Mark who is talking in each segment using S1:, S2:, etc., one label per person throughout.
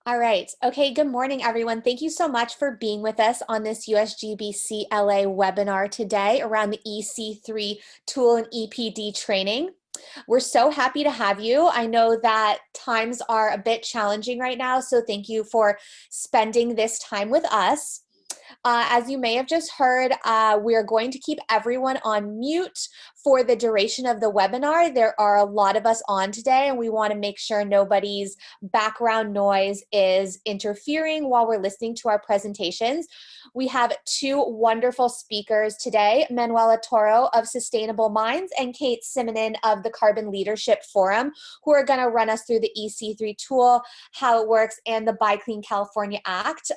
S1: All right. Okay. Good morning, everyone. Thank you so much for being with us on this USG LA webinar today around the EC3 Tool and EPD training. We're so happy to have you. I know that times are a bit challenging right now, so thank you for spending this time with us. As you may have just heard, we are going to keep everyone on mute for the duration of the webinar. There are a lot of us on today, and we want to make sure nobody's background noise is interfering while we're listening to our presentations. We have two wonderful speakers today, Manuela Torro of Sustainable Minds and Kate Simonen of the Carbon Leadership Forum, who are going to run us through the EC3 tool, how it works, and the BiClean California Act.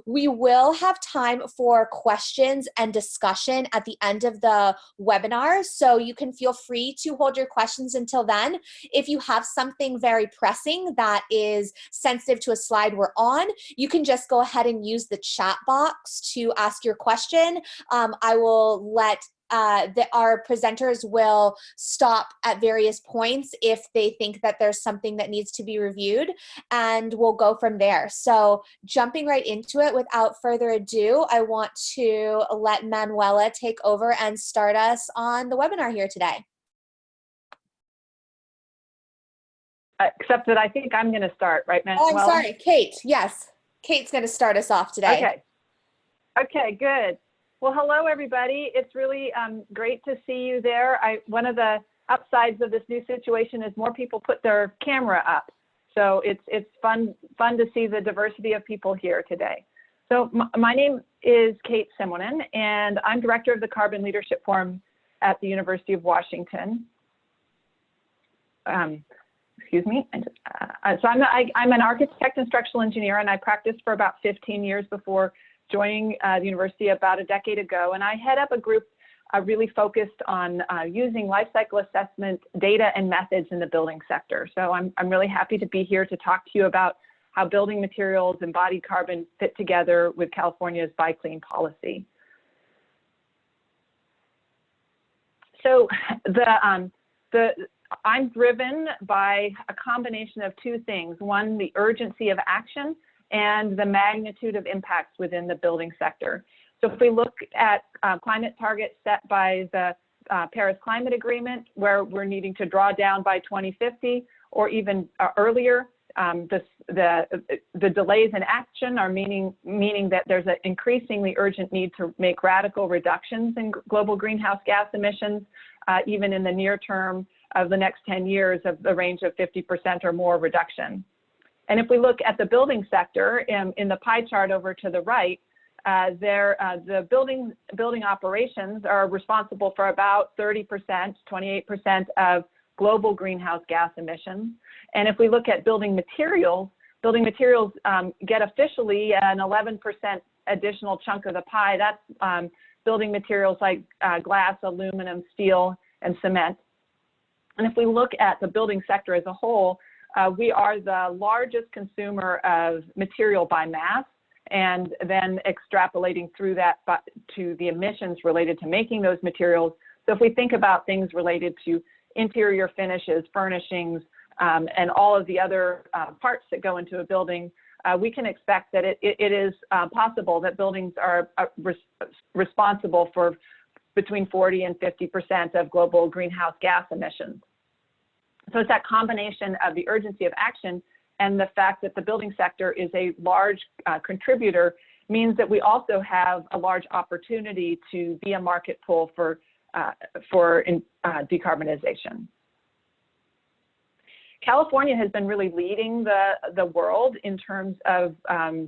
S1: We will have time for questions and discussion at the end of the webinar, so you can feel free to hold your questions until then. If you have something very pressing that is sensitive to a slide we're on, you can just go ahead and use the chat box to ask your question. I will let our presenters will stop at various points if they think that there's something that needs to be reviewed, and we'll go from there. So jumping right into it, without further ado, I want to let Manuela take over and start us on the webinar here today.
S2: Except that I think I'm going to start, right, Manuela?
S1: Oh, I'm sorry, Kate. Yes, Kate's going to start us off today.
S2: Okay. Okay, good. Well, hello, everybody. It's really great to see you there. One of the upsides of this new situation is more people put their camera up. So it's fun to see the diversity of people here today. So my name is Kate Simonen, and I'm director of the Carbon Leadership Forum at the University of Washington. Excuse me. So I'm an architect and structural engineer, and I practiced for about 15 years before joining the university about a decade ago. And I head up a group really focused on using life cycle assessment data and methods in the building sector. So I'm really happy to be here to talk to you about how building materials, embodied carbon fit together with California's BiClean policy. So I'm driven by a combination of two things. One, the urgency of action, and the magnitude of impacts within the building sector. So if we look at climate targets set by the Paris Climate Agreement, where we're needing to draw down by 2050 or even earlier, the delays in action are meaning that there's an increasingly urgent need to make radical reductions in global greenhouse gas emissions, even in the near term of the next 10 years of the range of 50% or more reduction. And if we look at the building sector in the pie chart over to the right, the building operations are responsible for about 30%, 28% of global greenhouse gas emissions. And if we look at building materials get officially an 11% additional chunk of the pie. That's building materials like glass, aluminum, steel, and cement. And if we look at the building sector as a whole, we are the largest consumer of material by mass, and then extrapolating through that to the emissions related to making those materials. So if we think about things related to interior finishes, furnishings, and all of the other parts that go into a building, we can expect that it is possible that buildings are responsible for between 40 and 50% of global greenhouse gas emissions. So it's that combination of the urgency of action and the fact that the building sector is a large contributor means that we also have a large opportunity to be a market pull for decarbonization. California has been really leading the world in terms of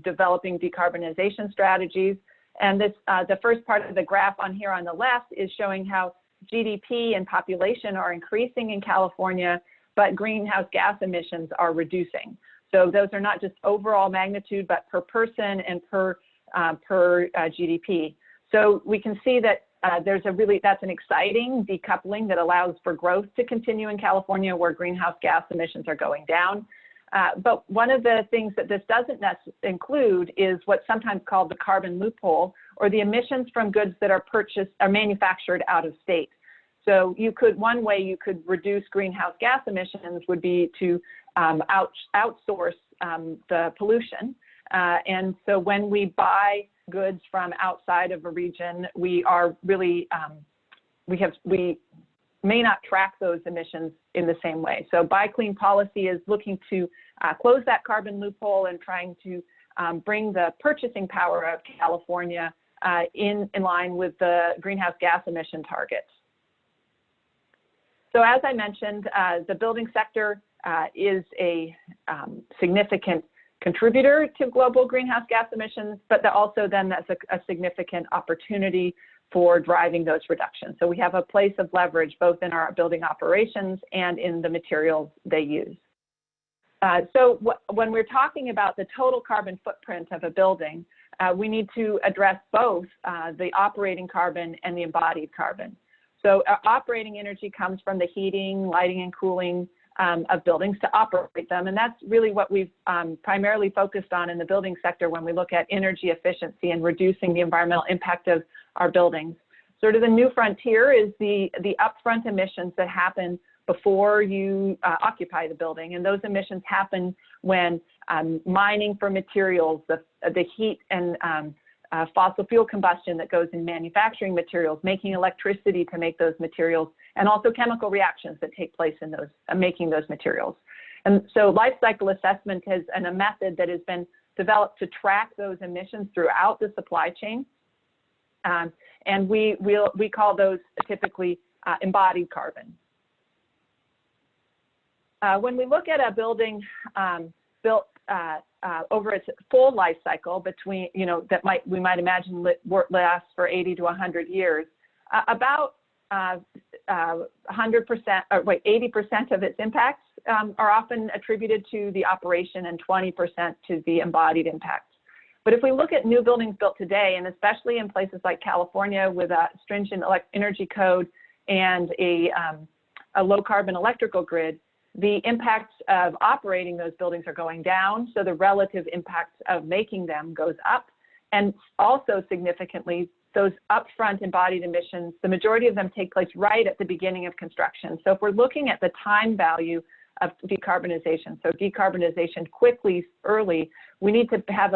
S2: developing decarbonization strategies. And this, the first part of the graph on here on the left is showing how GDP and population are increasing in California, but greenhouse gas emissions are reducing. So those are not just overall magnitude, but per person and per GDP. So we can see that that's an exciting decoupling that allows for growth to continue in California, where greenhouse gas emissions are going down. But one of the things that this doesn't include is what's sometimes called the carbon loophole, or the emissions from goods that are manufactured out of state. So one way you could reduce greenhouse gas emissions would be to outsource the pollution. And so when we buy goods from outside of a region, we are really, we may not track those emissions in the same way. So BiClean policy is looking to close that carbon loophole and trying to bring the purchasing power of California in line with the greenhouse gas emission targets. So as I mentioned, the building sector is a significant contributor to global greenhouse gas emissions, but also then that's a significant opportunity for driving those reductions. So we have a place of leverage both in our building operations and in the materials they use. So when we're talking about the total carbon footprint of a building, we need to address both the operating carbon and the embodied carbon. So operating energy comes from the heating, lighting, and cooling of buildings to operate them. And that's really what we've primarily focused on in the building sector when we look at energy efficiency and reducing the environmental impact of our buildings. Sort of the new frontier is the upfront emissions that happen before you occupy the building. And those emissions happen when mining for materials, the heat and fossil fuel combustion that goes in manufacturing materials, making electricity to make those materials, and also chemical reactions that take place in those making those materials. And so life cycle assessment is a method that has been developed to track those emissions throughout the supply chain. And we call those typically embodied carbon. When we look at a building built over its full life cycle, between, that we might imagine lasts for 80 to 100 years, about 100%, or 80% of its impacts are often attributed to the operation and 20% to the embodied impacts. But if we look at new buildings built today, and especially in places like California with a stringent energy code and a low carbon electrical grid, the impacts of operating those buildings are going down, so the relative impacts of making them goes up. And also significantly, those upfront embodied emissions, the majority of them take place right at the beginning of construction. So if we're looking at the time value of decarbonization, so decarbonization quickly, early, we need to have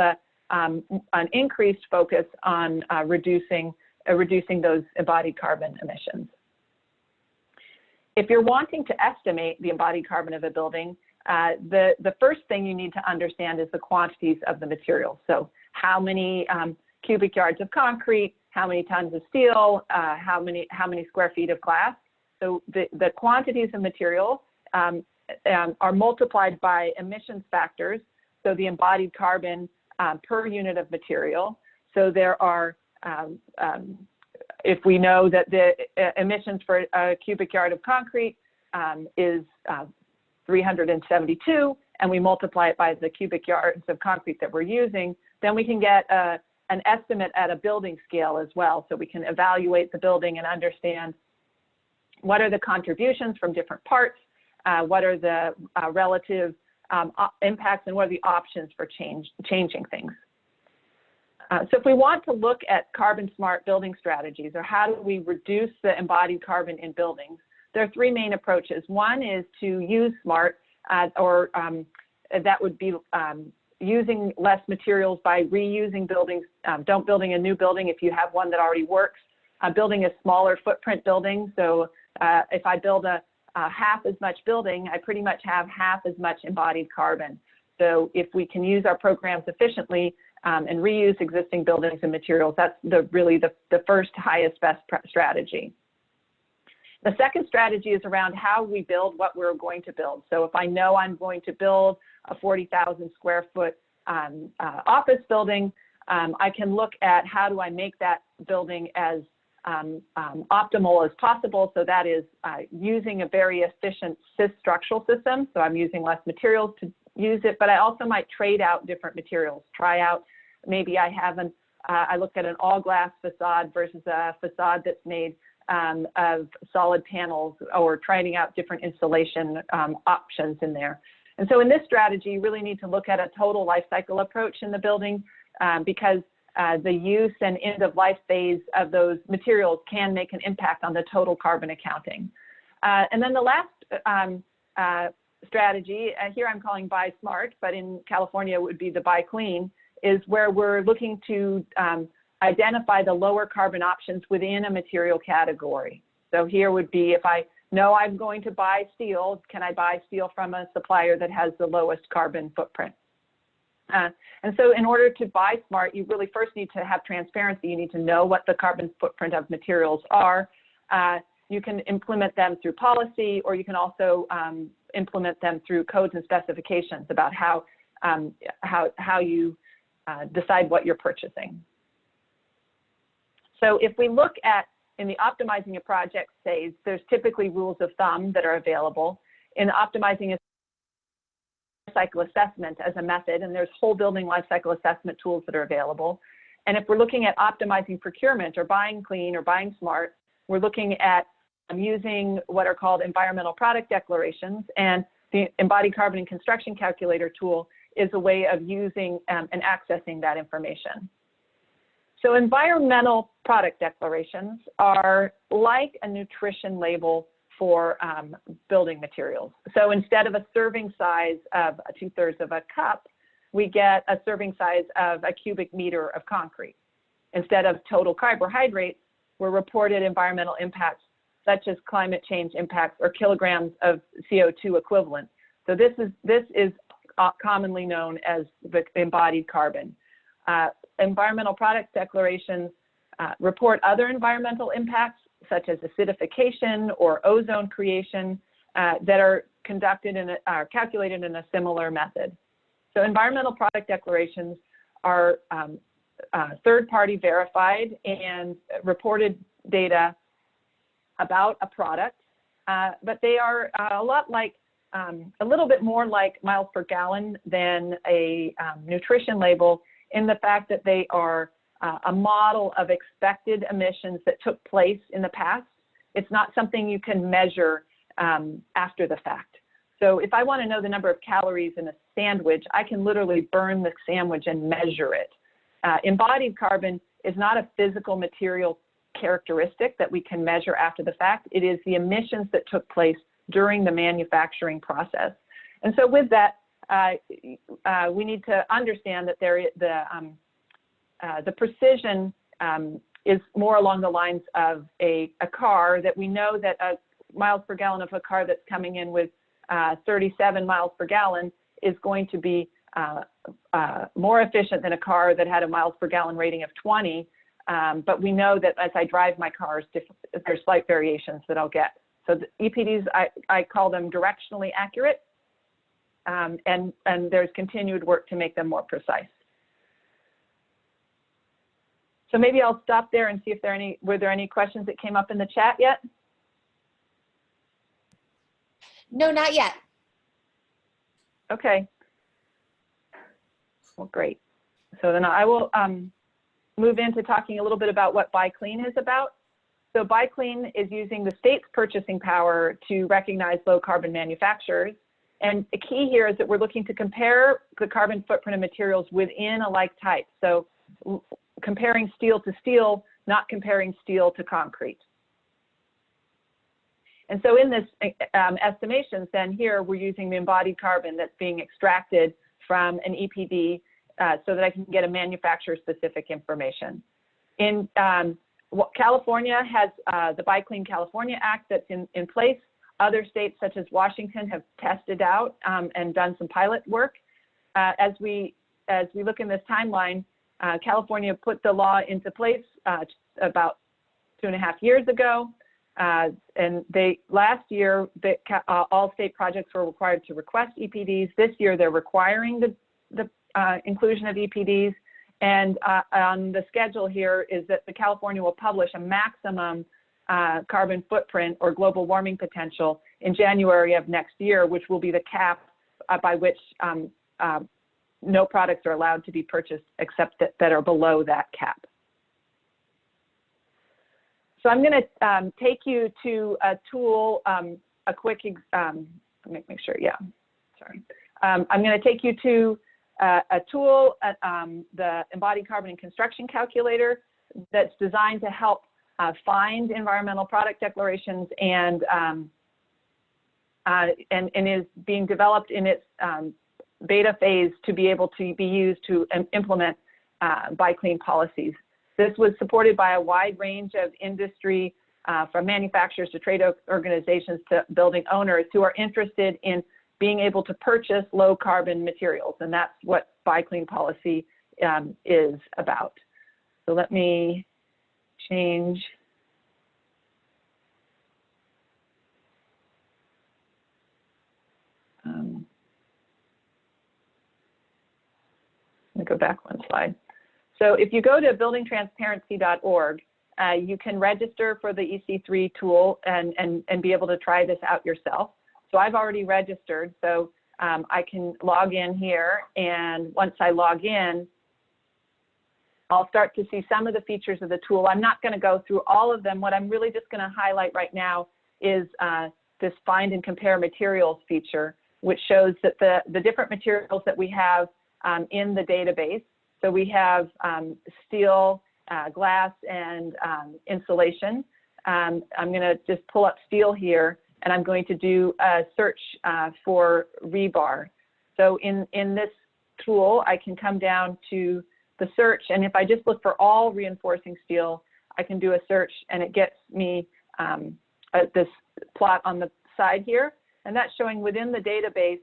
S2: an increased focus on reducing those embodied carbon emissions. If you're wanting to estimate the embodied carbon of a building, the first thing you need to understand is the quantities of the materials. So how many cubic yards of concrete, how many tons of steel, how many square feet of glass. So the quantities of material are multiplied by emissions factors, so the embodied carbon per unit of material. So there are, if we know that the emissions for a cubic yard of concrete is 372, and we multiply it by the cubic yards of concrete that we're using, then we can get an estimate at a building scale as well. So we can evaluate the building and understand what are the contributions from different parts, what are the relative impacts, and what are the options for changing things. So if we want to look at carbon smart building strategies, or how do we reduce the embodied carbon in buildings, there are three main approaches. One is to use smart, or that would be using less materials by reusing buildings. Don't building a new building if you have one that already works. Building a smaller footprint building. So if I build a half as much building, I pretty much have half as much embodied carbon. So if we can use our programs efficiently and reuse existing buildings and materials, that's really the first highest best strategy. The second strategy is around how we build what we're going to build. So if I know I'm going to build a 40,000 square foot office building, I can look at how do I make that building as optimal as possible. So that is using a very efficient structural system. So I'm using less materials to use it, but I also might trade out different materials, try out, maybe I have I look at an all glass facade versus a facade that's made of solid panels, or trying out different installation options in there. And so in this strategy, you really need to look at a total life cycle approach in the building, because the use and end of life phase of those materials can make an impact on the total carbon accounting. And then the last strategy, here I'm calling Buy Smart, but in California it would be the BiClean, is where we're looking to identify the lower carbon options within a material category. So here would be, if I know I'm going to buy steel, can I buy steel from a supplier that has the lowest carbon footprint? And so in order to buy smart, you really first need to have transparency. You need to know what the carbon footprint of materials are. You can implement them through policy, or you can also implement them through codes and specifications about how you decide what you're purchasing. So if we look at, in the optimizing a project phase, there's typically rules of thumb that are available. In optimizing a cycle assessment as a method, and there's whole building life cycle assessment tools that are available. And if we're looking at optimizing procurement or buying clean or buying smart, we're looking at using what are called environmental product declarations, and the Embodied Carbon and Construction Calculator tool is a way of using and accessing that information. So environmental product declarations are like a nutrition label for building materials. So instead of a serving size of 2/3 of a cup, we get a serving size of a cubic meter of concrete. Instead of total carbohydrates, we're reported environmental impacts such as climate change impacts or kilograms of CO2 equivalent. So this is commonly known as the embodied carbon. Environmental product declarations report other environmental impacts such as acidification or ozone creation that are calculated in a similar method. So environmental product declarations are third-party verified and reported data about a product, but they are a little bit more like miles per gallon than a nutrition label, in the fact that they are a model of expected emissions that took place in the past. It's not something you can measure after the fact. So if I want to know the number of calories in a sandwich, I can literally burn the sandwich and measure it. Embodied carbon is not a physical material characteristic that we can measure after the fact. It is the emissions that took place during the manufacturing process. And so with that, we need to understand that the precision is more along the lines of a car, that we know that miles per gallon of a car that's coming in with 37 miles per gallon is going to be more efficient than a car that had a miles per gallon rating of 20. But we know that as I drive my cars, there's slight variations that I'll get. So the EPDs, I call them directionally accurate, and there's continued work to make them more precise. So maybe I'll stop there and see if were there any questions that came up in the chat yet?
S1: No, not yet.
S2: Okay. Well, great. So then I will move into talking a little bit about what BiClean is about. So BiClean is using the state's purchasing power to recognize low carbon manufacturers. And the key here is that we're looking to compare the carbon footprint of materials within a like type. So comparing steel to steel, not comparing steel to concrete. And so in this estimations, then here we're using the embodied carbon that's being extracted from an EPD so that I can get a manufacturer-specific information. In California has the BiClean California Act that's in place. Other states such as Washington have tested out and done some pilot work. As we look in this timeline, California put the law into place about 2.5 years ago. And last year, all state projects were required to request EPDs. This year, they're requiring the inclusion of EPDs. And on the schedule here is that the California will publish a maximum carbon footprint or global warming potential in January of next year, which will be the cap by which no products are allowed to be purchased except that are below that cap. So I'm going to take you to a tool, a quick, make sure, yeah, sorry. I'm going to take you to a tool, the Embodied Carbon and Construction Calculator, that's designed to help find environmental product declarations and and is being developed in its beta phase to be able to be used to implement BiClean policies. This was supported by a wide range of industry, from manufacturers to trade organizations to building owners who are interested in being able to purchase low carbon materials. And that's what BiClean policy is about. So let me change. Let me go back one slide. So if you go to buildingtransparency.org, you can register for the EC3 tool and be able to try this out yourself. So I've already registered, so I can log in here, and once I log in, I'll start to see some of the features of the tool. I'm not going to go through all of them. What I'm really just going to highlight right now is this find and compare materials feature, which shows that the different materials that we have in the database. So we have steel, glass, and insulation. I'm going to just pull up steel here, and I'm going to do a search for rebar. So in this tool, I can come down to the search, and if I just look for all reinforcing steel, I can do a search, and it gets me this plot on the side here, and that's showing within the database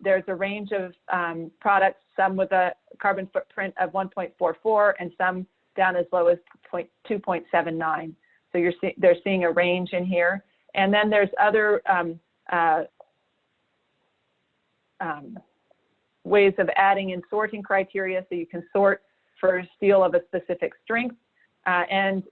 S2: there's a range of products, some with a carbon footprint of 1.44 and some down as low as 2.79. So they're seeing a range in here. And then there's other ways of adding in sorting criteria, so you can sort for steel of a specific strength. And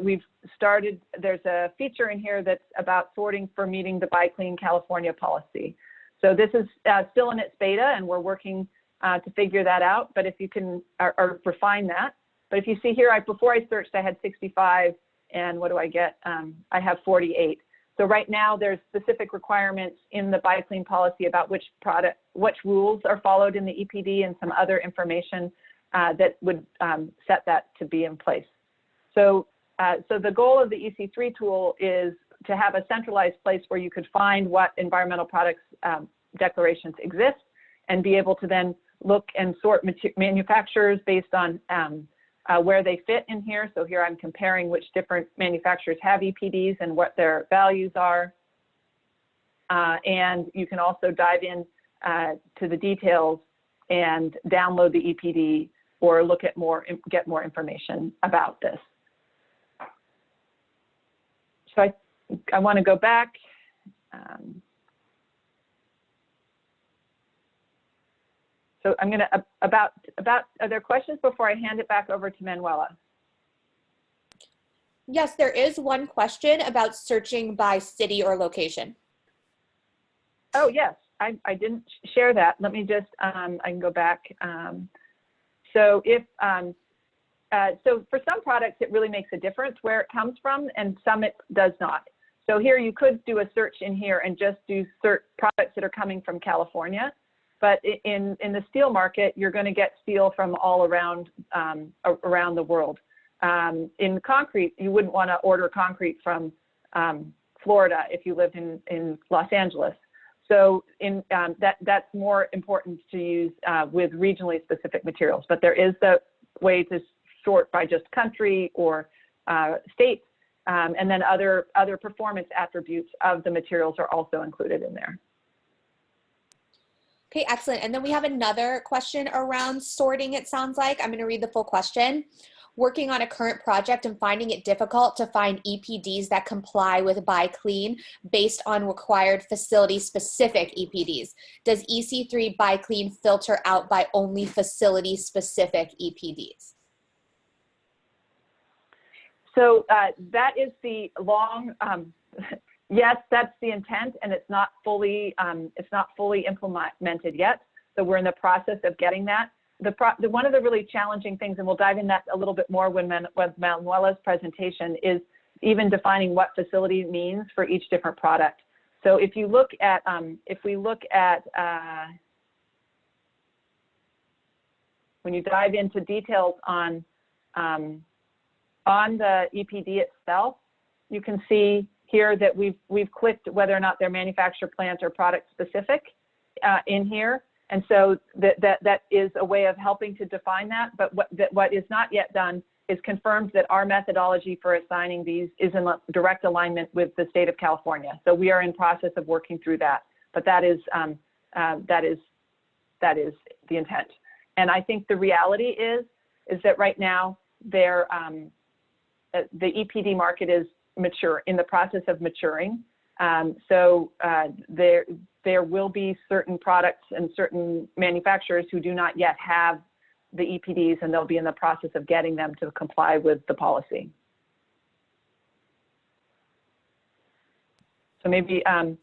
S2: we've started, there's a feature in here that's about sorting for meeting the BiClean California policy. So this is still in its beta, and we're working to figure that out, but if you can, or refine that. But if you see here, before I searched, I had 65, and what do I get? I have 48. So right now, there's specific requirements in the BiClean policy about which rules are followed in the EPD, and some other information that would set that to be in place. So, so the goal of the EC3 tool is to have a centralized place where you could find what environmental products declarations exist, and be able to then look and sort manufacturers based on where they fit in here. So here I'm comparing which different manufacturers have EPDs and what their values are. And you can also dive in to the details and download the EPD or look at get more information about this. So I want to go back. So I'm going to, are there questions before I hand it back over to Manuela?
S1: Yes, there is one question about searching by city or location.
S2: Oh, yes, I didn't share that. Let me just, I can go back. So if, so for some products, it really makes a difference where it comes from, and some it does not. So here you could do a search in here and just do search products that are coming from California. But in the steel market, you're going to get steel from all around the world. In concrete, you wouldn't want to order concrete from Florida if you lived in Los Angeles. So that's more important to use with regionally specific materials. But there is the way to sort by just country or state, and then other performance attributes of the materials are also included in there.
S1: Okay, excellent. And then we have another question around sorting, it sounds like. I'm going to read the full question. Working on a current project and finding it difficult to find EPDs that comply with BiClean based on required facility-specific EPDs. Does EC3 BiClean filter out by only facility-specific EPDs?
S2: So that is the long, yes, that's the intent, and it's not fully implemented yet. So we're in the process of getting that. One of the really challenging things, and we'll dive in that a little bit more with Manuela's presentation, is even defining what facility means for each different product. So if you look at, when you dive into details on the EPD itself, you can see here that we've clicked whether or not they're manufacturer, plant, or product specific in here. And so that is a way of helping to define that. But what is not yet done is confirmed that our methodology for assigning these is in direct alignment with the state of California. So we are in process of working through that. But that is the intent. And I think the reality is that right now the EPD market is mature, in the process of maturing. So there will be certain products and certain manufacturers who do not yet have the EPDs, and they'll be in the process of getting them to comply with the policy. So maybe I'm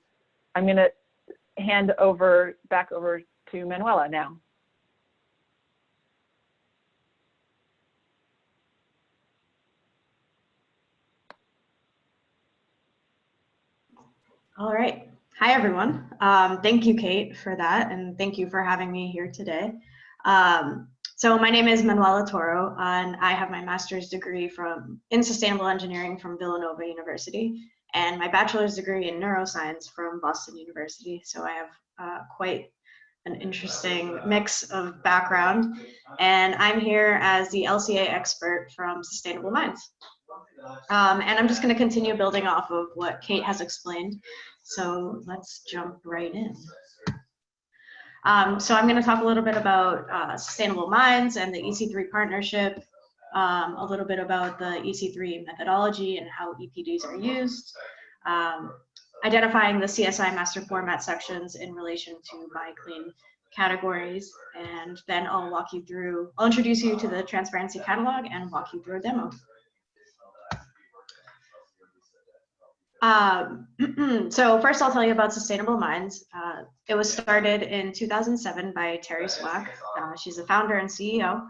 S2: going to hand back over to Manuela now.
S3: All right. Hi, everyone. Thank you, Kate, for that, and thank you for having me here today. So my name is Manuela Torro, and I have my master's degree in sustainable engineering from Villanova University, and my bachelor's degree in neuroscience from Boston University. So I have quite an interesting mix of background, and I'm here as the LCA expert from Sustainable Minds. And I'm just going to continue building off of what Kate has explained. So let's jump right in. So I'm going to talk a little bit about Sustainable Minds and the EC3 partnership, a little bit about the EC3 methodology and how EPDs are used, identifying the CSI master format sections in relation to BiClean categories, and then I'll introduce you to the transparency catalog and walk you through a demo. So first I'll tell you about Sustainable Minds. It was started in 2007 by Terry Swack. She's the founder and CEO,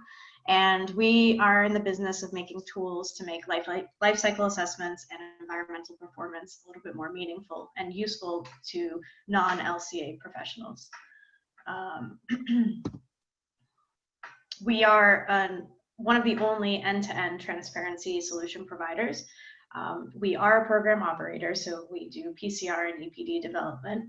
S3: and we are in the business of making tools to make life cycle assessments and environmental performance a little bit more meaningful and useful to non-LCA professionals. We are one of the only end-to-end transparency solution providers. We are a program operator, so we do PCR and EPD development,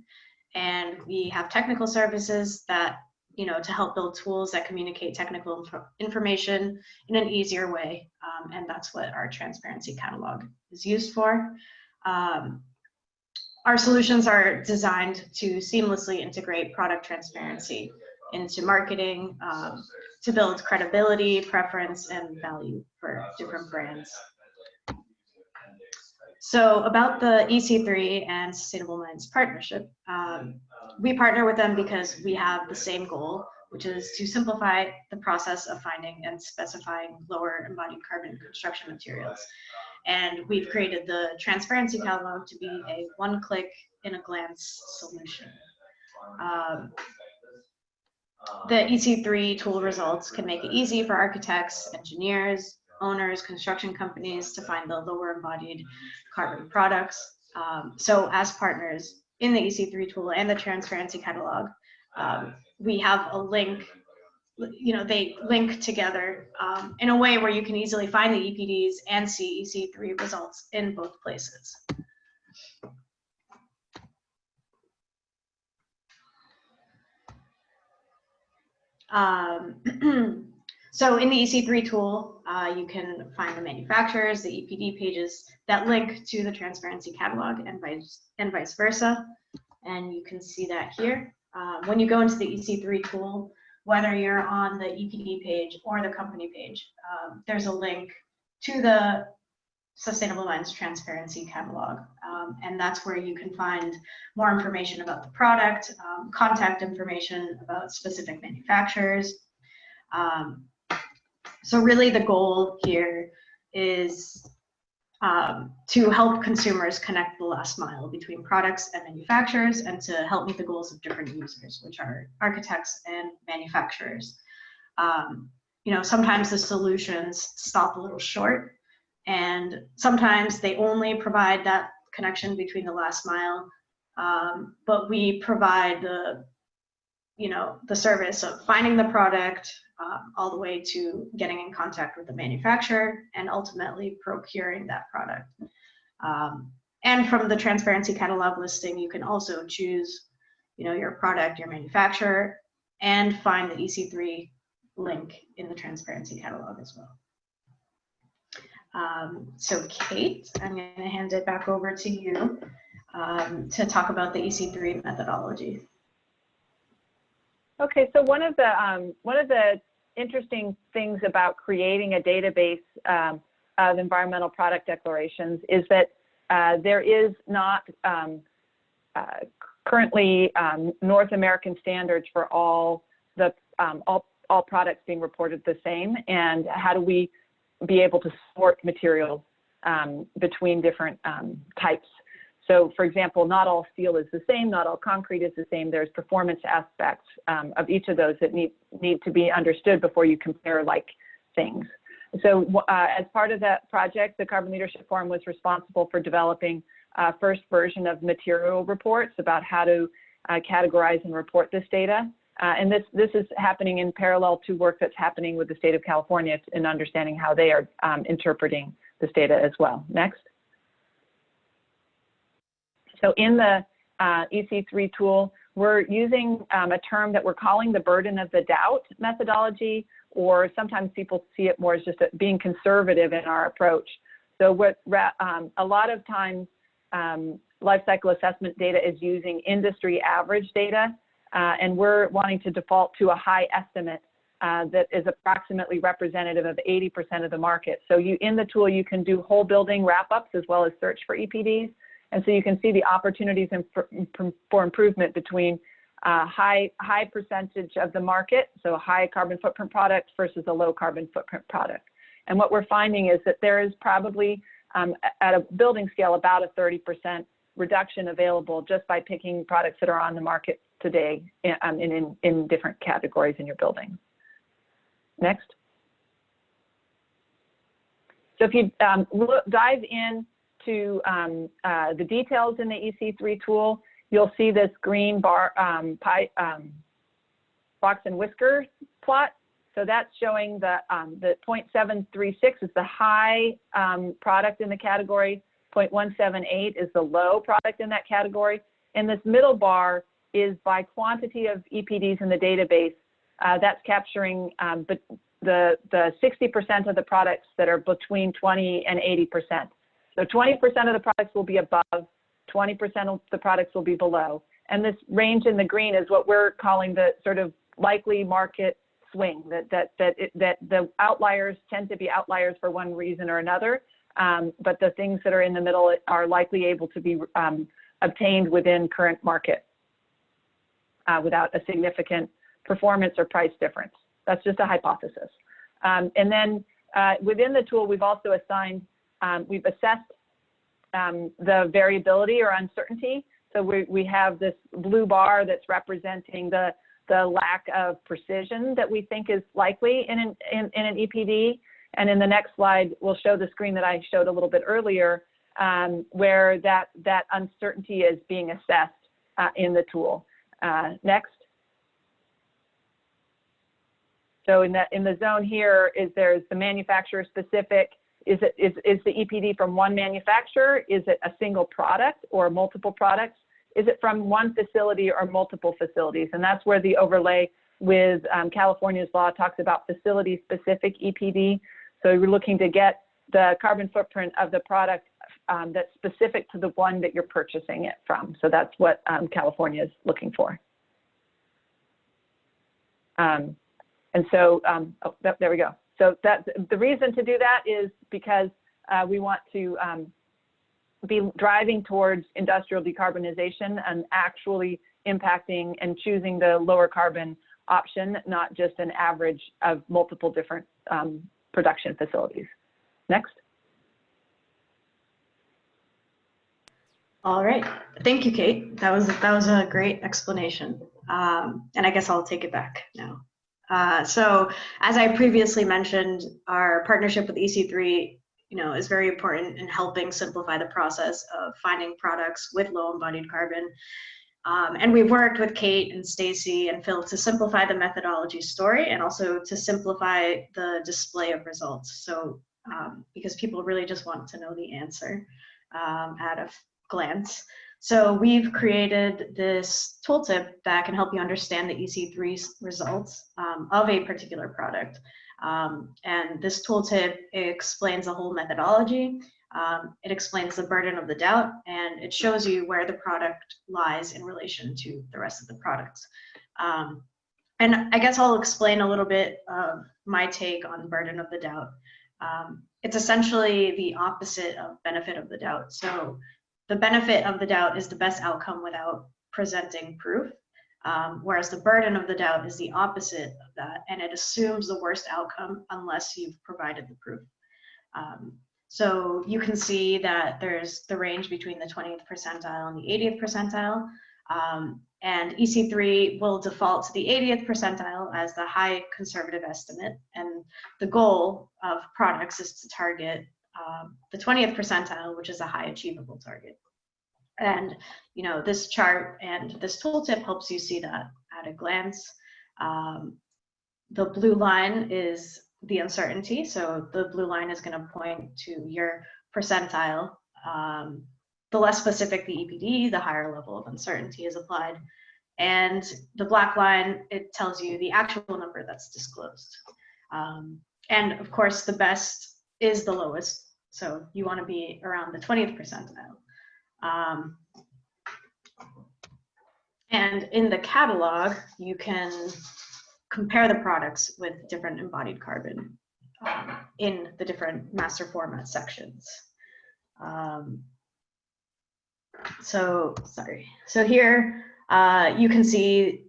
S3: and we have technical services that, to help build tools that communicate technical information in an easier way, and that's what our transparency catalog is used for. Our solutions are designed to seamlessly integrate product transparency into marketing, to build credibility, preference, and value for different brands. So about the EC3 and Sustainable Minds partnership, we partner with them because we have the same goal, which is to simplify the process of finding and specifying lower embodied carbon construction materials. And we've created the transparency catalog to be a one-click, in-a-glance solution. The EC3 tool results can make it easy for architects, engineers, owners, construction companies to find the lower embodied carbon products. So as partners in the EC3 tool and the transparency catalog, we have a link, they link together in a way where you can easily find the EPDs and see EC3 results in both places. So in the EC3 tool, you can find the manufacturers, the EPD pages that link to the transparency catalog, and vice versa. And you can see that here. When you go into the EC3 tool, whether you're on the EPD page or the company page, there's a link to the Sustainable Minds transparency catalog. And that's where you can find more information about the product, contact information about specific manufacturers. So really the goal here is to help consumers connect the last mile between products and manufacturers, and to help meet the goals of different users, which are architects and manufacturers. Sometimes the solutions stop a little short, and sometimes they only provide that connection between the last mile, but we provide the service of finding the product all the way to getting in contact with the manufacturer and ultimately procuring that product. And from the transparency catalog listing, you can also choose, your product, your manufacturer, and find the EC3 link in the transparency catalog as well. So Kate, I'm going to hand it back over to you to talk about the EC3 methodology.
S2: Okay, so one of the interesting things about creating a database of environmental product declarations is that there is not currently North American standards for all products being reported the same, and how do we be able to sort materials between different types. So for example, not all steel is the same, not all concrete is the same. There's performance aspects of each of those that need to be understood before you compare like things. So as part of that project, the Carbon Leadership Forum was responsible for developing first version of material reports about how to categorize and report this data. And this is happening in parallel to work that's happening with the state of California in understanding how they are interpreting this data as well. Next. So in the EC3 tool, we're using a term that we're calling the burden of the doubt methodology, or sometimes people see it more as just being conservative in our approach. So what a lot of times life cycle assessment data is using industry average data, and we're wanting to default to a high estimate that is approximately representative of 80% of the market. So in the tool, you can do whole building wrap-ups as well as search for EPDs. And so you can see the opportunities for improvement between high percentage of the market, so a high carbon footprint product versus a low carbon footprint product. And what we're finding is that there is probably, at a building scale, about a 30% reduction available just by picking products that are on the market today in different categories in your building. Next. So if you dive in to the details in the EC3 tool, you'll see this green bar box and whisker plot. So that's showing the 0.736 is the high product in the category, 0.178 is the low product in that category. And this middle bar is by quantity of EPDs in the database. That's capturing the 60% of the products that are between 20 and 80%. So 20% of the products will be above, 20% of the products will be below. And this range in the green is what we're calling the sort of likely market swing, that the outliers tend to be outliers for one reason or another, but the things that are in the middle are likely able to be obtained within current market without a significant performance or price difference. That's just a hypothesis. And then within the tool, we've also assigned we've assessed the variability or uncertainty. So we have this blue bar that's representing the lack of precision that we think is likely in an EPD. And in the next slide, we'll show the screen that I showed a little bit earlier, where that uncertainty is being assessed in the tool. Next. So in the zone here there's the manufacturer specific. Is the EPD from one manufacturer? Is it a single product or multiple products? Is it from one facility or multiple facilities? And that's where the overlay with California's law talks about facility specific EPD. So you're looking to get the carbon footprint of the product that's specific to the one that you're purchasing it from. So that's what California is looking for. And so, there we go. So the reason to do that is because we want to be driving towards industrial decarbonization and actually impacting and choosing the lower carbon option, not just an average of multiple different production facilities. Next.
S3: All right, thank you, Kate. That was a great explanation, and I guess I'll take it back now. So as I previously mentioned, our partnership with EC3, is very important in helping simplify the process of finding products with low embodied carbon. And we've worked with Kate and Stacy and Phil to simplify the methodology story and also to simplify the display of results. So because people really just want to know the answer at a glance. So we've created this tooltip that can help you understand the EC3 results of a particular product. And this tooltip explains the whole methodology. It explains the burden of the doubt, and it shows you where the product lies in relation to the rest of the products. And I guess I'll explain a little bit of my take on burden of the doubt. It's essentially the opposite of benefit of the doubt. So the benefit of the doubt is the best outcome without presenting proof, whereas the burden of the doubt is the opposite of that, and it assumes the worst outcome unless you've provided the proof. So you can see that there's the range between the 20th percentile and the 80th percentile, and EC3 will default to the 80th percentile as the high conservative estimate, and the goal of products is to target the 20th percentile, which is a high achievable target. And this chart and this tooltip helps you see that at a glance. The blue line is the uncertainty, so the blue line is going to point to your percentile. The less specific the EPD, the higher level of uncertainty is applied. And the black line, it tells you the actual number that's disclosed. And of course, the best is the lowest. So you want to be around the 20th percentile. And in the catalog, you can compare the products with different embodied carbon in the different master format sections. So here you can see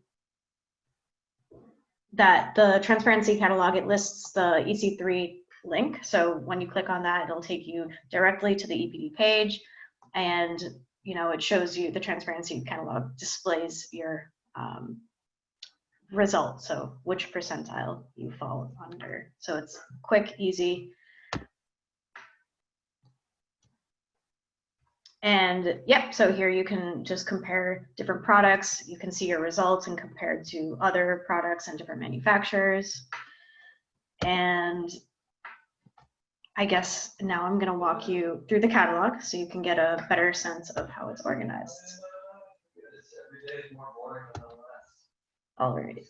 S3: that the transparency catalog, it lists the EC3 link. So when you click on that, it'll take you directly to the EPD page, and it shows you the transparency catalog displays your result, so which percentile you fall under. So it's quick, easy. And yep, so here you can just compare different products. You can see your results and compare to other products and different manufacturers. And I guess now I'm going to walk you through the catalog so you can get a better sense of how it's organized. All right.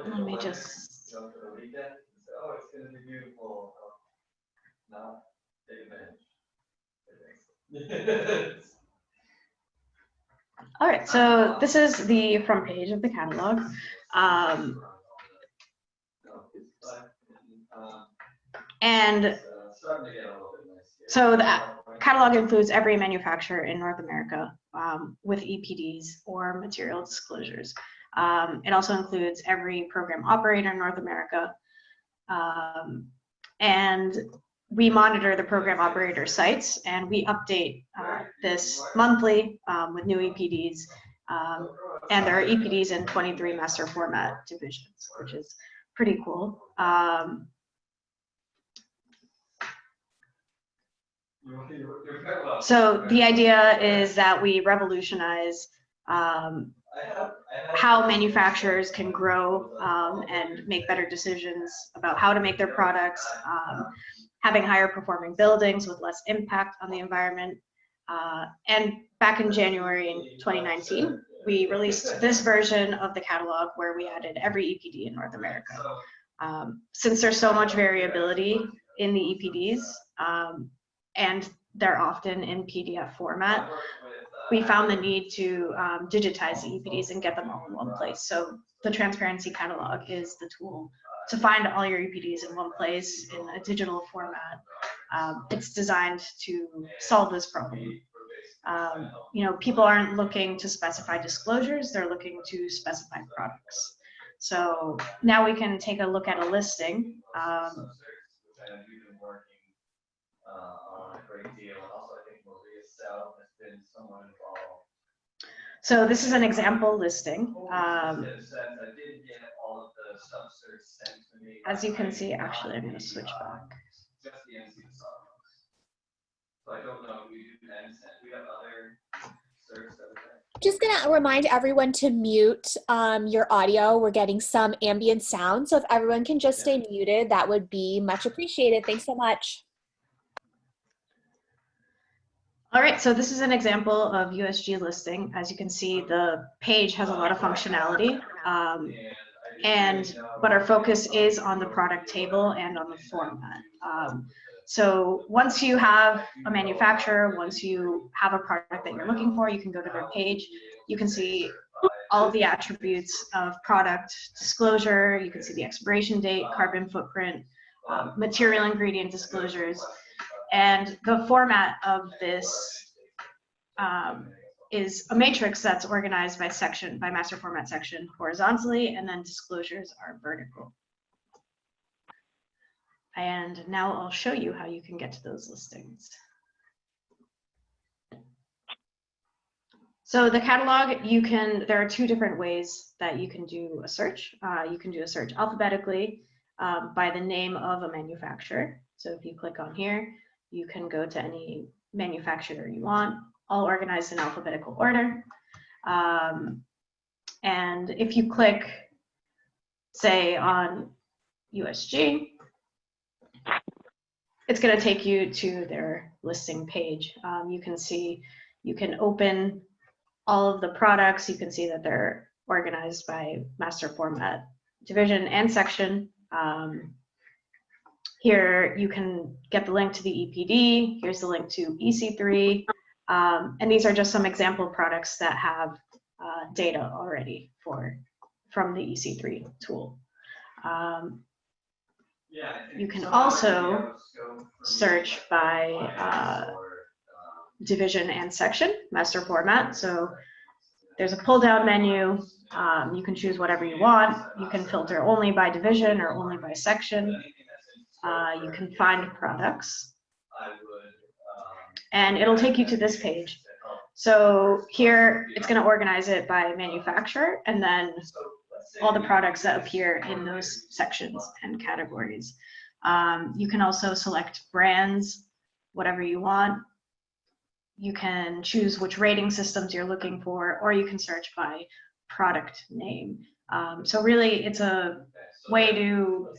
S3: Let me just.
S4: Oh, it's going to be beautiful. No, take advantage.
S3: All right, so this is the front page of the catalog. And so the catalog includes every manufacturer in North America with EPDs or material disclosures. It also includes every program operator in North America. And we monitor the program operator sites, and we update this monthly with new EPDs. And there are EPDs in 23 master format divisions, which is pretty cool. So the idea is that we revolutionize how manufacturers can grow and make better decisions about how to make their products, having higher performing buildings with less impact on the environment. And back in January in 2019, we released this version of the catalog where we added every EPD in North America. Since there's so much variability in the EPDs, and they're often in PDF format, we found the need to digitize the EPDs and get them all in one place. So the transparency catalog is the tool to find all your EPDs in one place in a digital format. It's designed to solve this problem. People aren't looking to specify disclosures, they're looking to specify products. So now we can take a look at a listing. So this is an example listing. As you can see, actually, I'm going to switch back.
S1: Just going to remind everyone to mute your audio. We're getting some ambient sound, so if everyone can just stay muted, that would be much appreciated. Thanks so much.
S3: All right, so this is an example of USG Listing. As you can see, the page has a lot of functionality, but our focus is on the product table and on the format. So once you have a manufacturer, once you have a product that you're looking for, you can go to their page. You can see all of the attributes of product disclosure. You can see the expiration date, carbon footprint, material ingredient disclosures. And the format of this is a matrix that's organized by section, by master format section horizontally, and then disclosures are vertical. And now I'll show you how you can get to those listings. So the catalog, there are two different ways that you can do a search. You can do a search alphabetically by the name of a manufacturer. So if you click on here, you can go to any manufacturer you want, all organized in alphabetical order. And if you click, say, on USG, it's going to take you to their listing page. You can see, you can open all of the products. You can see that they're organized by master format division and section. Here you can get the link to the EPD. Here's the link to EC3. And these are just some example products that have data already from the EC3 tool. You can also search by division and section, master format. So there's a pull down menu. You can choose whatever you want. You can filter only by division or only by section. You can find products. And it'll take you to this page. So here it's going to organize it by manufacturer and then all the products that appear in those sections and categories. You can also select brands, whatever you want. You can choose which rating systems you're looking for, or you can search by product name. So really it's a way to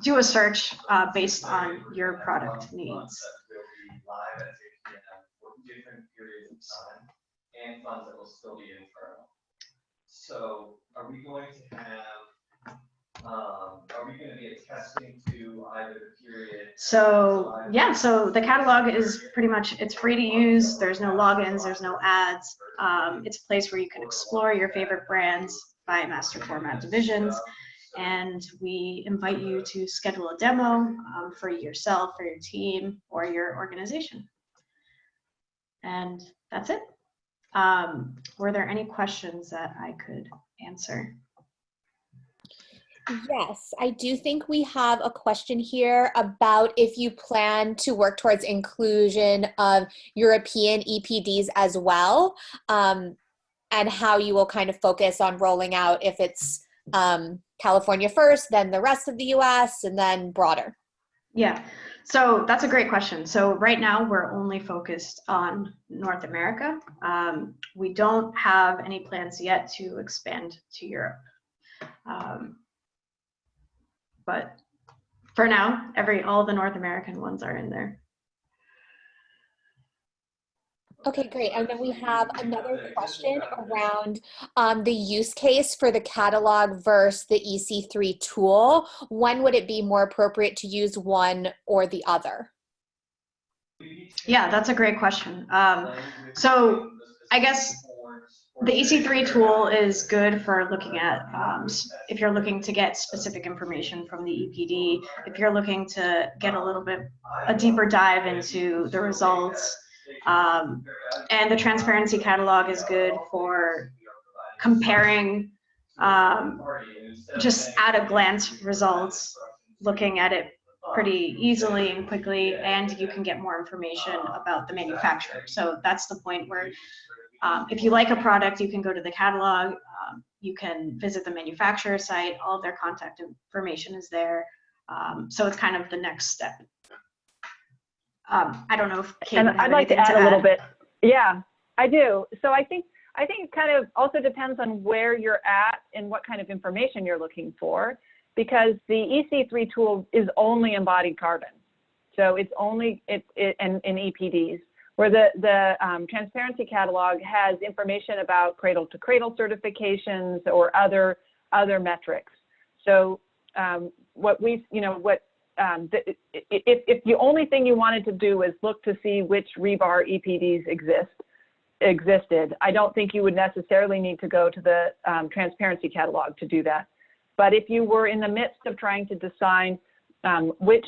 S3: do a search based on your product needs.
S4: And funds that will still be internal. So are we going to have, are we going to be attesting to either the period?
S3: So yeah, so the catalog is pretty much, it's free to use. There's no logins, there's no ads. It's a place where you can explore your favorite brands by master format divisions. And we invite you to schedule a demo for yourself, for your team, or your organization. And that's it. Were there any questions that I could answer?
S1: Yes, I do think we have a question here about if you plan to work towards inclusion of European EPDs as well, and how you will kind of focus on rolling out if it's California first, then the rest of the US, and then broader.
S3: Yeah, so that's a great question. So right now we're only focused on North America. We don't have any plans yet to expand to Europe. But for now, all the North American ones are in there.
S1: Okay, great. And then we have another question around the use case for the catalog versus the EC3 tool. When would it be more appropriate to use one or the other?
S3: Yeah, that's a great question. So I guess the EC3 tool is good for looking at, if you're looking to get specific information from the EPD, if you're looking to get a deeper dive into the results. And the transparency catalog is good for comparing just at a glance results, looking at it pretty easily and quickly, and you can get more information about the manufacturer. So that's the point where if you like a product, you can go to the catalog, you can visit the manufacturer site, all of their contact information is there. So it's kind of the next step. I don't know if Kate
S2: and I'd like to add a little bit. Yeah, I do. So I think it kind of also depends on where you're at and what kind of information you're looking for, because the EC3 tool is only embodied carbon. So it's only in EPDs, where the transparency catalog has information about cradle-to-cradle certifications or other metrics. So if the only thing you wanted to do is look to see which rebar EPDs existed, I don't think you would necessarily need to go to the transparency catalog to do that. But if you were in the midst of trying to decide which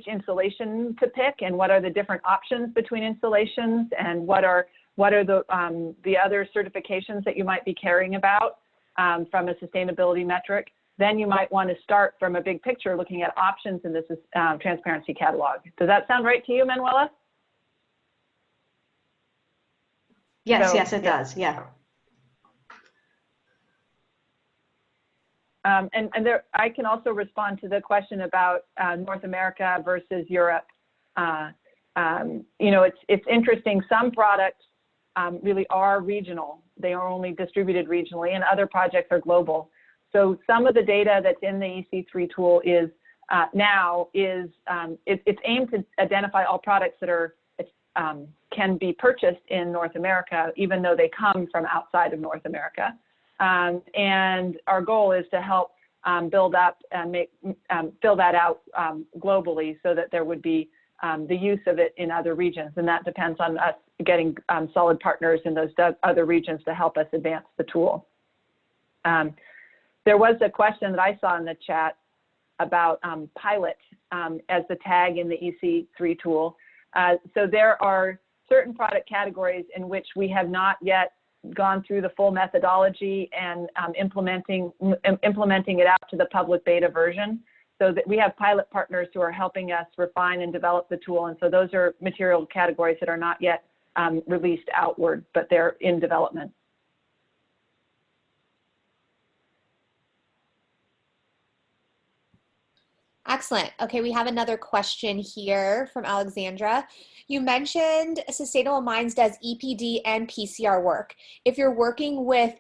S2: installation to pick and what are the different options between installations and what are the other certifications that you might be caring about from a sustainability metric, then you might want to start from a big picture looking at options in this transparency catalog. Does that sound right to you, Manuela?
S3: Yes, yes, it does, yeah.
S2: And there, I can also respond to the question about North America versus Europe. It's interesting. Some products really are regional. They are only distributed regionally, and other projects are global. So some of the data that's in the EC3 tool is it's aimed to identify all products that can be purchased in North America, even though they come from outside of North America. And our goal is to help build up and fill that out globally so that there would be the use of it in other regions. And that depends on us getting solid partners in those other regions to help us advance the tool. There was a question that I saw in the chat about pilot as the tag in the EC3 tool. So there are certain product categories in which we have not yet gone through the full methodology and implementing it out to the public beta version. So that we have pilot partners who are helping us refine and develop the tool. And so those are material categories that are not yet released outward, but they're in development.
S1: Excellent. Okay, we have another question here from Alexandra. You mentioned Sustainable Minds does EPD and PCR work. If you're working with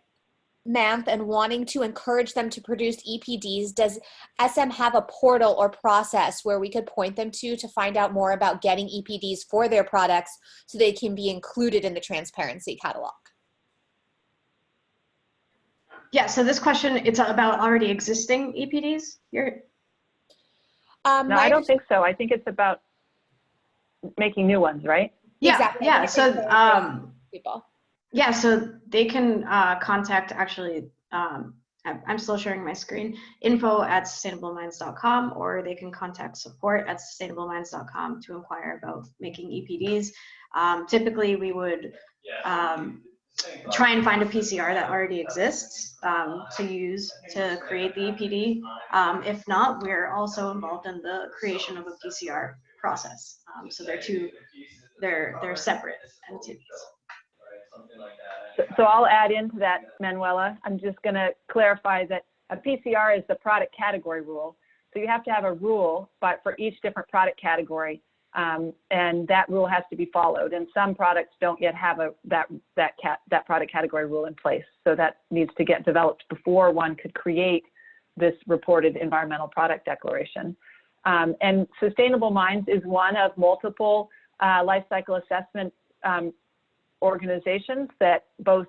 S1: MAMP and wanting to encourage them to produce EPDs, does SM have a portal or process where we could point them to find out more about getting EPDs for their products so they can be included in the transparency catalog?
S3: Yeah, so this question, it's about already existing EPDs here?
S2: No, I don't think so. I think it's about making new ones, right?
S3: Yeah,
S1: Exactly.
S3: yeah. So,
S1: people.
S3: Yeah, so they can contact, actually, I'm still sharing my screen, info@sustainableminds.com, or they can contact support@sustainableminds.com to inquire about making EPDs. Typically, we would try and find a PCR that already exists to use to create the EPD. If not, we're also involved in the creation of a PCR process. So they're separate entities.
S2: So I'll add into that, Manuela. I'm just going to clarify that a PCR is the product category rule. So you have to have a rule, but for each different product category, and that rule has to be followed. And some products don't yet have that product category rule in place. So that needs to get developed before one could create this reported environmental product declaration. And Sustainable Minds is one of multiple life cycle assessment organizations that both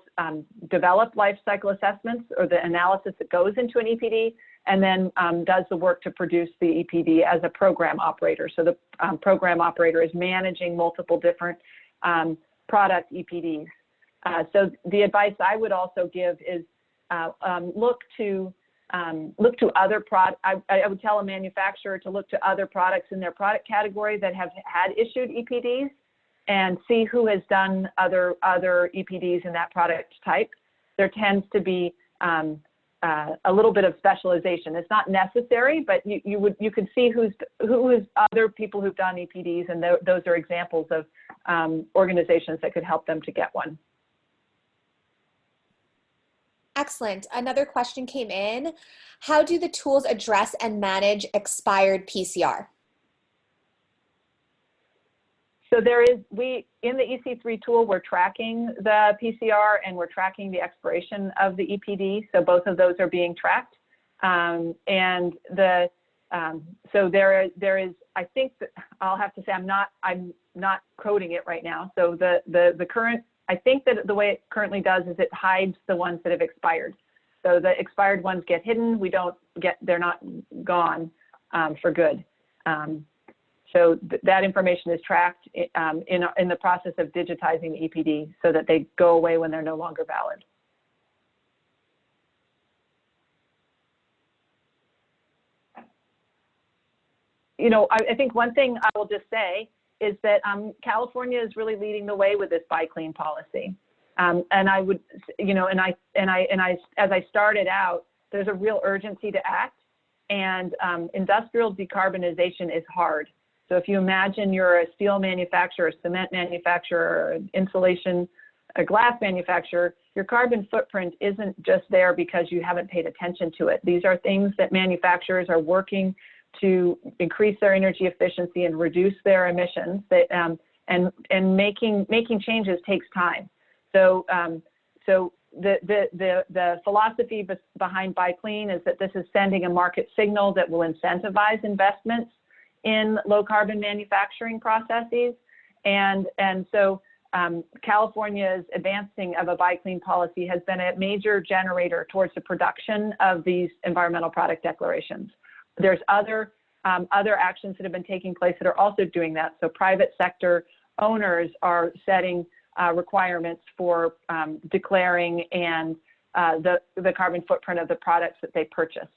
S2: develop life cycle assessments, or the analysis that goes into an EPD, and then does the work to produce the EPD as a program operator. So the program operator is managing multiple different product EPDs. So the advice I would also give is look to other products. I would tell a manufacturer to look to other products in their product category that have had issued EPDs, and see who has done other EPDs in that product type. There tends to be a little bit of specialization. It's not necessary, but you could see who is other people who've done EPDs, and those are examples of organizations that could help them to get one.
S1: Excellent. Another question came in. How do the tools address and manage expired PCR?
S2: So in the EC3 tool, we're tracking the PCR and we're tracking the expiration of the EPD. So both of those are being tracked. And So there is, I think that I'll have to say, I'm not coding it right now. So the current, I think that the way it currently does is it hides the ones that have expired. So the expired ones get hidden. They're not gone for good. So that information is tracked in the process of digitizing the EPD so that they go away when they're no longer valid. You know, I think one thing I will just say is that California is really leading the way with this BiClean policy. And I would, you know, as I started out, there's a real urgency to act, and industrial decarbonization is hard. So if you imagine you're a steel manufacturer, a cement manufacturer, insulation, a glass manufacturer, your carbon footprint isn't just there because you haven't paid attention to it. These are things that manufacturers are working to increase their energy efficiency and reduce their emissions. And making changes takes time. So the philosophy behind BiClean is that this is sending a market signal that will incentivize investments in low carbon manufacturing processes. And so California's advancing of a BiClean policy has been a major generator towards the production of these environmental product declarations. There's other actions that have been taking place that are also doing that. So private sector owners are setting requirements for declaring and the carbon footprint of the products that they purchase.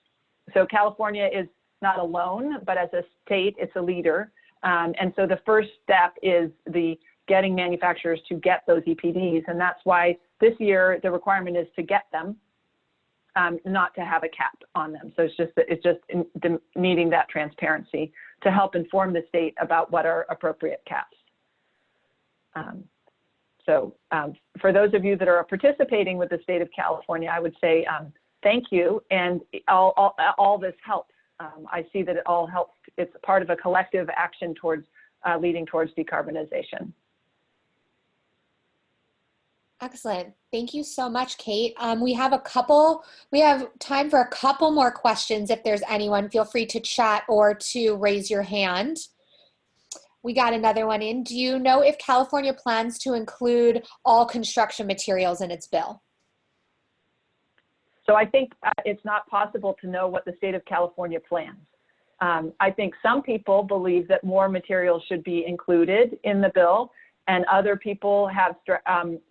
S2: So California is not alone, but as a state, it's a leader. And so the first step is getting manufacturers to get those EPDs. And that's why this year the requirement is to get them, not to have a cap on them. So it's just needing that transparency to help inform the state about what are appropriate caps. So for those of you that are participating with the state of California, I would say thank you, and all this helps. I see that it all helps. It's part of a collective action towards leading towards decarbonization.
S1: Excellent. Thank you so much, Kate. We have time for a couple more questions. If there's anyone, feel free to chat or to raise your hand. We got another one in. Do you know if California plans to include all construction materials in its bill?
S2: So I think it's not possible to know what the state of California plans. I think some people believe that more materials should be included in the bill, and other people have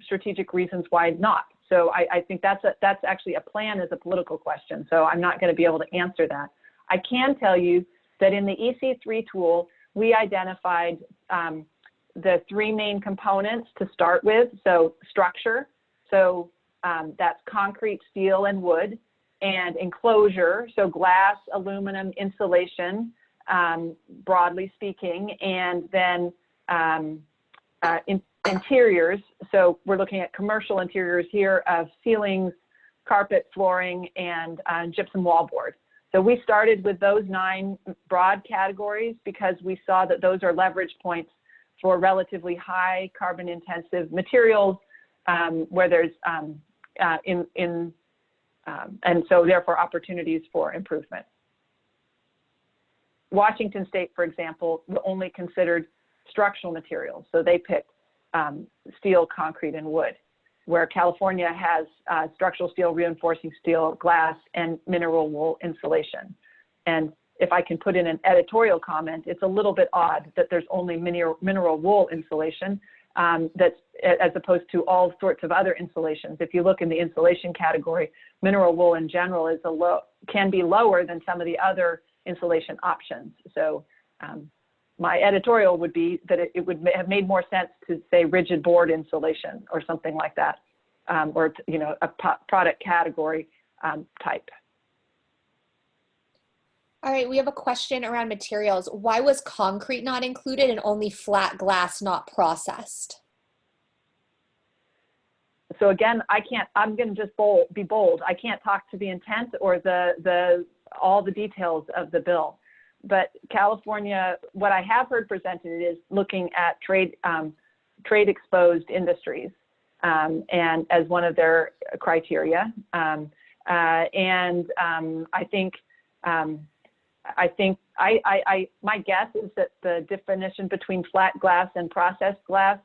S2: strategic reasons why not. So I think that's actually a plan as a political question. So I'm not going to be able to answer that. I can tell you that in the EC3 tool, we identified the three main components to start with. So structure, so that's concrete, steel, and wood, and enclosure, so glass, aluminum, insulation, broadly speaking, and then interiors. So we're looking at commercial interiors here of ceilings, carpet, flooring, and gypsum wallboard. So we started with those 9 broad categories because we saw that those are leverage points for relatively high carbon intensive materials where there's and so therefore opportunities for improvement. Washington State, for example, only considered structural materials. So they picked steel, concrete, and wood, where California has structural steel, reinforcing steel, glass, and mineral wool insulation. And if I can put in an editorial comment, it's a little bit odd that there's only mineral wool insulation that's as opposed to all sorts of other insulations. If you look in the insulation category, mineral wool in general is can be lower than some of the other insulation options. So my editorial would be that it would have made more sense to say rigid board insulation or something like that, or a product category type.
S1: All right, we have a question around materials. Why was concrete not included and only flat glass not processed?
S2: So again, I'm going to just be bold. I can't talk to the intent or all the details of the bill. But California, what I have heard presented is looking at trade exposed industries and as one of their criteria. I think I think my guess is that the definition between flat glass and processed glass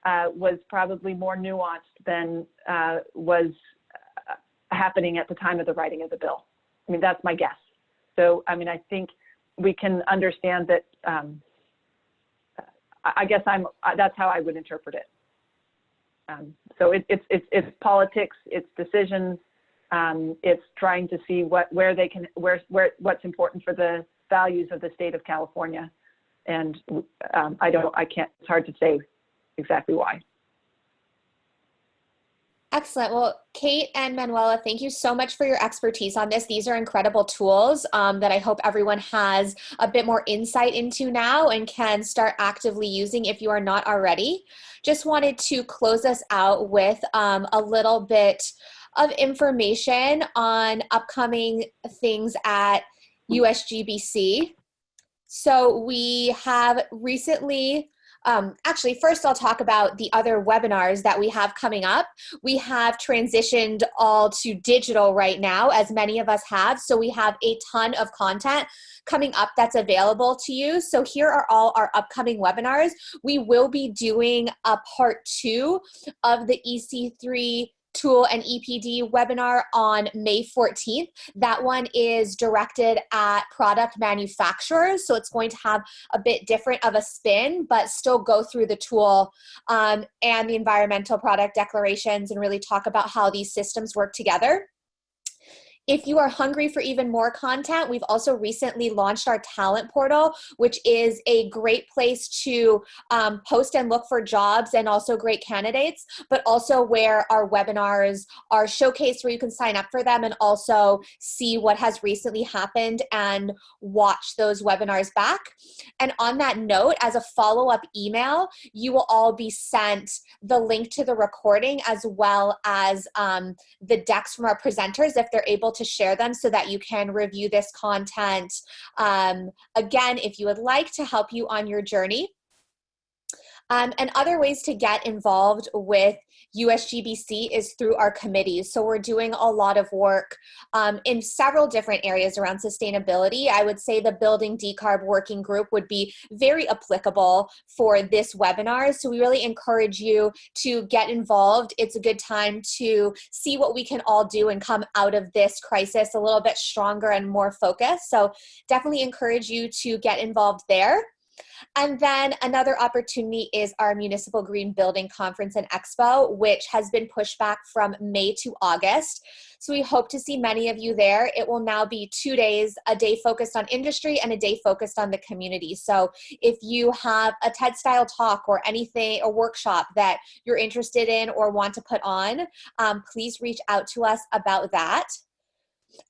S2: was probably more nuanced than was happening at the time of the writing of the bill. I mean, that's my guess. So, I mean, I think we can understand that. I guess that's how I would interpret it. So it's politics, it's decisions, it's trying to see what's important for the values of the state of California, and it's hard to say exactly why.
S1: Excellent. Well, Kate and Manuela, thank you so much for your expertise on this. These are incredible tools that I hope everyone has a bit more insight into now and can start actively using if you are not already. Just wanted to close us out with a little bit of information on upcoming things at USGBC. So we have recently actually, first I'll talk about the other webinars that we have coming up. We have transitioned all to digital right now, as many of us have. So we have a ton of content coming up that's available to you. So here are all our upcoming webinars. We will be doing a part 2 of the EC3 Tool and EPD webinar on May 14th. That one is directed at product manufacturers, so it's going to have a bit different of a spin, but still go through the tool and the environmental product declarations and really talk about how these systems work together. If you are hungry for even more content, we've also recently launched our talent portal, which is a great place to post and look for jobs and also great candidates, but also where our webinars are showcased, where you can sign up for them and also see what has recently happened and watch those webinars back. And on that note, as a follow-up email, you will all be sent the link to the recording as well as the decks from our presenters if they're able to share them so that you can review this content again if you would like to help you on your journey. And other ways to get involved with USGBC is through our committees. So we're doing a lot of work in several different areas around sustainability. I would say the Building Decarb Working Group would be very applicable for this webinar. So we really encourage you to get involved. It's a good time to see what we can all do and come out of this crisis a little bit stronger and more focused. So definitely encourage you to get involved there. And then another opportunity is our Municipal Green Building Conference and Expo, which has been pushed back from May to August. So we hope to see many of you there. It will now be 2 days, a day focused on industry and a day focused on the community. So if you have a TED-style talk or anything, a workshop that you're interested in or want to put on, please reach out to us about that.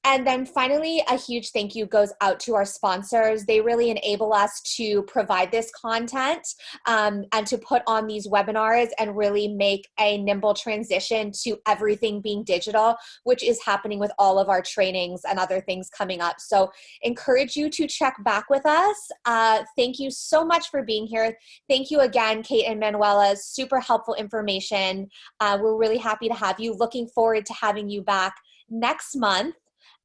S1: And then finally, a huge thank you goes out to our sponsors. They really enable us to provide this content and to put on these webinars and really make a nimble transition to everything being digital, which is happening with all of our trainings and other things coming up. So encourage you to check back with us. Thank you so much for being here. Thank you again, Kate and Manuela. Super helpful information. We're really happy to have you. Looking forward to having you back next month.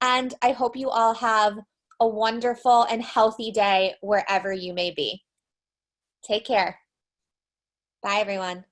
S1: And I hope you all have a wonderful and healthy day wherever you may be. Take care. Bye, everyone.